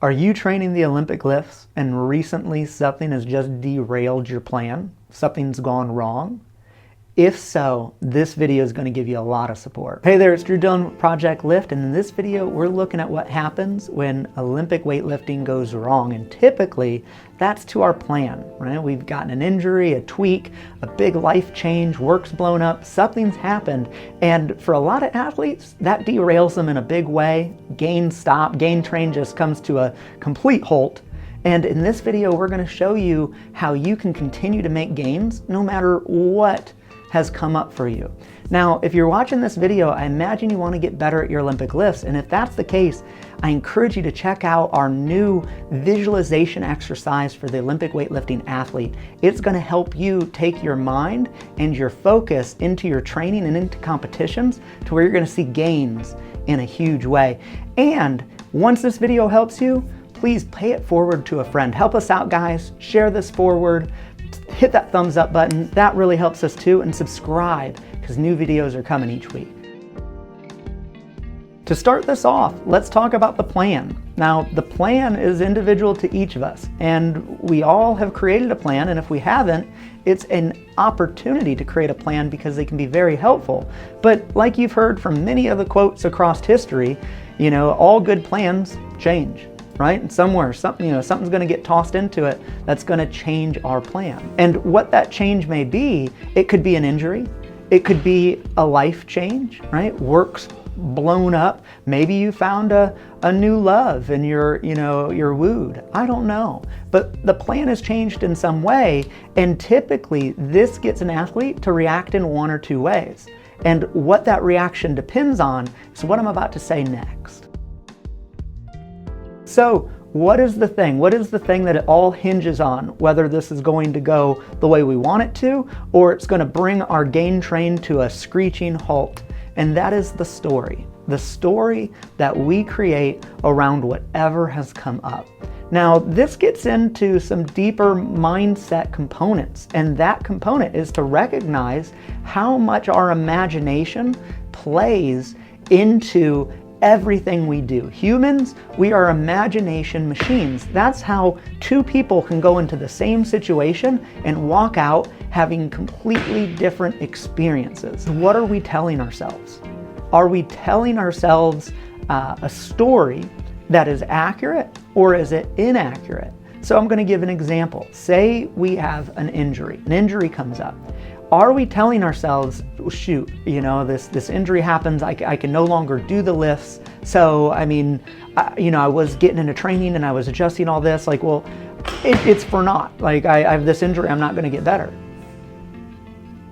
Are you training the Olympic lifts and recently something has just derailed your plan? Something's gone wrong? If so, this video is going to give you a lot of support. Hey there, it's Drew Dillon with Project Lift, and in this video we're looking at what happens when Olympic weightlifting goes wrong, and typically that's to our plan, right? We've gotten an injury, a tweak, a big life change, work's blown up, something's happened, and for a lot of athletes that derails them in a big way. Gain train just comes to a complete halt. And in this video we're going to show you how you can continue to make gains no matter what has come up for you. Now, if you're watching this video, I imagine you want to get better at your Olympic lifts, and if that's the case, I encourage you to check out our new visualization exercise for the Olympic weightlifting athlete. It's going to help you take your mind and your focus into your training and into competitions to where you're going to see gains in a huge way. And once this video helps you, please pay it forward to a friend. Help us out, guys. Share this forward. Hit that thumbs up button, that really helps us too, and subscribe because new videos are coming each week. To start this off, let's talk about the plan. Now, the plan is individual to each of us, and we all have created a plan, and if we haven't, it's an opportunity to create a plan because they can be very helpful. But like you've heard from many of the quotes across history, all good plans change. Right? And somewhere, something's going to get tossed into it that's going to change our plan. And what that change may be, it could be an injury, it could be a life change, right? Work's blown up. Maybe you found a new love and you're wooed. I don't know. But the plan has changed in some way, and typically this gets an athlete to react in one or two ways. And what that reaction depends on is what I'm about to say next. So what is the thing? What is the thing that it all hinges on? Whether this is going to go the way we want it to, or it's going to bring our gain train to a screeching halt. And that is the story. The story that we create around whatever has come up. Now, this gets into some deeper mindset components, and that component is to recognize how much our imagination plays into everything we do. Humans, we are imagination machines. That's how two people can go into the same situation and walk out having completely different experiences. What are we telling ourselves? Are we telling ourselves a story that is accurate, or is it inaccurate? So I'm going to give an example. Say we have an injury comes up. Are we telling ourselves, shoot, this injury happens, I can no longer do the lifts, so I was getting into training and I was adjusting all this, it's for naught. I have this injury, I'm not going to get better.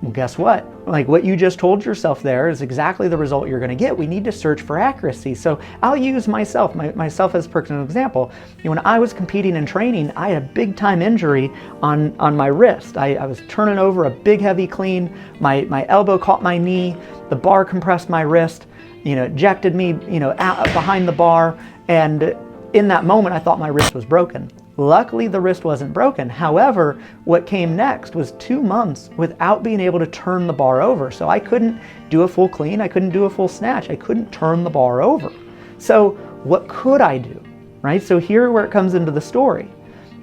Well, guess what? What you just told yourself there is exactly the result you're going to get. We need to search for accuracy. So I'll use myself as a personal example. When I was competing and training, I had a big time injury on my wrist. I was turning over a big heavy clean. My elbow caught my knee. The bar compressed my wrist. Ejected me, out behind the bar. And in that moment, I thought my wrist was broken. Luckily, the wrist wasn't broken. However, what came next was 2 months without being able to turn the bar over. So I couldn't do a full clean, I couldn't do a full snatch, I couldn't turn the bar over. So what could I do, right? So here where it comes into the story,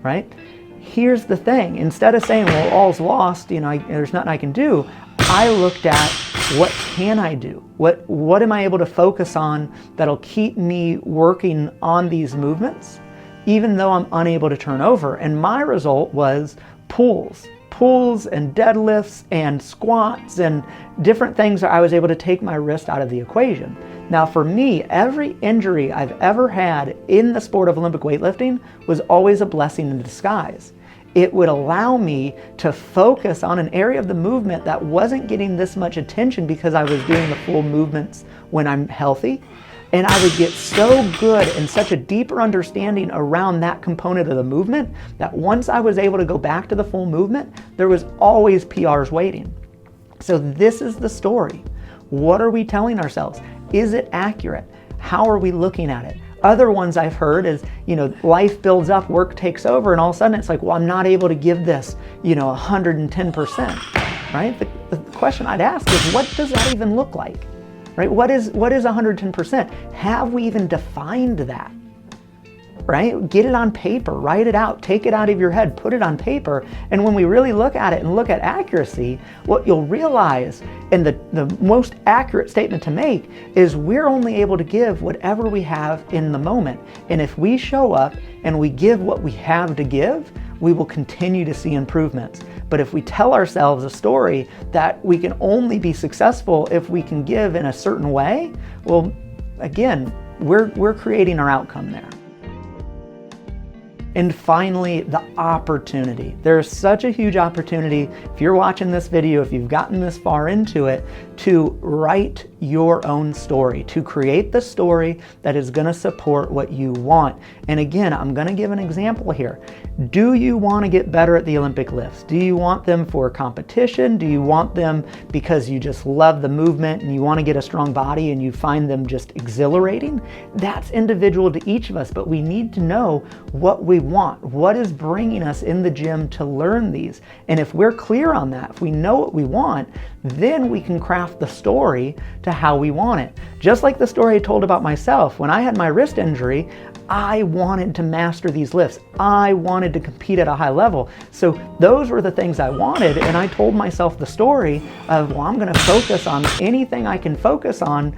right? Here's the thing, instead of saying, well, all's lost, there's nothing I can do, I looked at what can I do? What am I able to focus on that'll keep me working on these movements, even though I'm unable to turn over? And my result was pulls and deadlifts and squats and different things that I was able to take my wrist out of the equation. Now for me, every injury I've ever had in the sport of Olympic weightlifting was always a blessing in disguise. It would allow me to focus on an area of the movement that wasn't getting this much attention because I was doing the full movements when I'm healthy. And I would get so good and such a deeper understanding around that component of the movement that once I was able to go back to the full movement, there was always PRs waiting. So this is the story. What are we telling ourselves? Is it accurate? How are we looking at it? Other ones I've heard is, life builds up, work takes over, and all of a sudden it's like, well, I'm not able to give this, 110%, right? The question I'd ask is, what does that even look like? Right? What is 110%? Have we even defined that? right? Get it on paper, write it out, take it out of your head, put it on paper. And when we really look at it and look at accuracy, what you'll realize, and the most accurate statement to make, is we're only able to give whatever we have in the moment. And if we show up and we give what we have to give, we will continue to see improvements. But if we tell ourselves a story that we can only be successful if we can give in a certain way, well, again, we're creating our outcome there. And finally, the opportunity. There's such a huge opportunity, if you're watching this video, if you've gotten this far into it, to write your own story, to create the story that is going to support what you want. And again, I'm going to give an example here. Do you want to get better at the Olympic lifts? Do you want them for competition? Do you want them because you just love the movement and you want to get a strong body and you find them just exhilarating? That's individual to each of us, but we need to know what we want. What is bringing us in the gym to learn these? And if we're clear on that, if we know what we want, then we can craft the story to how we want it. Just like the story I told about myself. When I had my wrist injury, I wanted to master these lifts. I wanted to compete at a high level. So those were the things I wanted, and I told myself the story of, well, I'm going to focus on anything I can focus on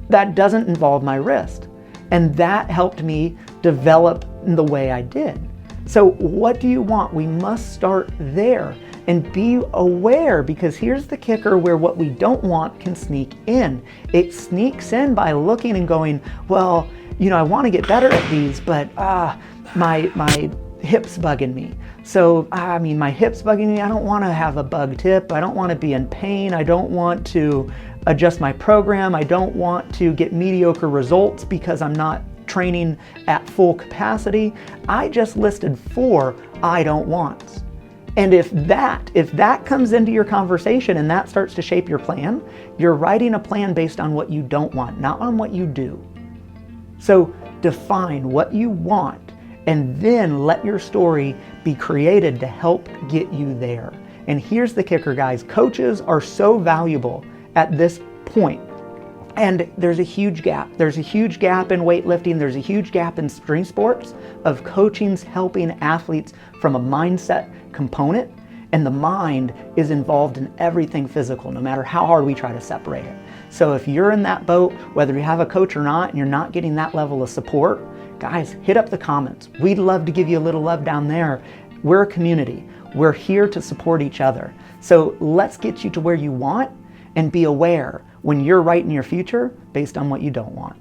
that doesn't involve my wrist. And that helped me develop the way I did. So what do you want? We must start there and be aware, because here's the kicker where what we don't want can sneak in. It sneaks in by looking and going, well, you know, I want to get better at these, but my hip's bugging me. So, my hip's bugging me. I don't want to have a bugged hip. I don't want to be in pain. I don't want to adjust my program. I don't want to get mediocre results because I'm not training at full capacity. I just listed 4 I don't wants. And if that comes into your conversation and that starts to shape your plan, you're writing a plan based on what you don't want, not on what you do. So define what you want and then let your story be created to help get you there. And here's the kicker, guys. Coaches are so valuable at this point. And there's a huge gap. There's a huge gap in weightlifting. There's a huge gap in extreme sports of coaching's helping athletes from a mindset component. And the mind is involved in everything physical, no matter how hard we try to separate it. So if you're in that boat, whether you have a coach or not, and you're not getting that level of support, guys, hit up the comments. We'd love to give you a little love down there. We're a community. We're here to support each other. So let's get you to where you want, and be aware when you're writing your future based on what you don't want.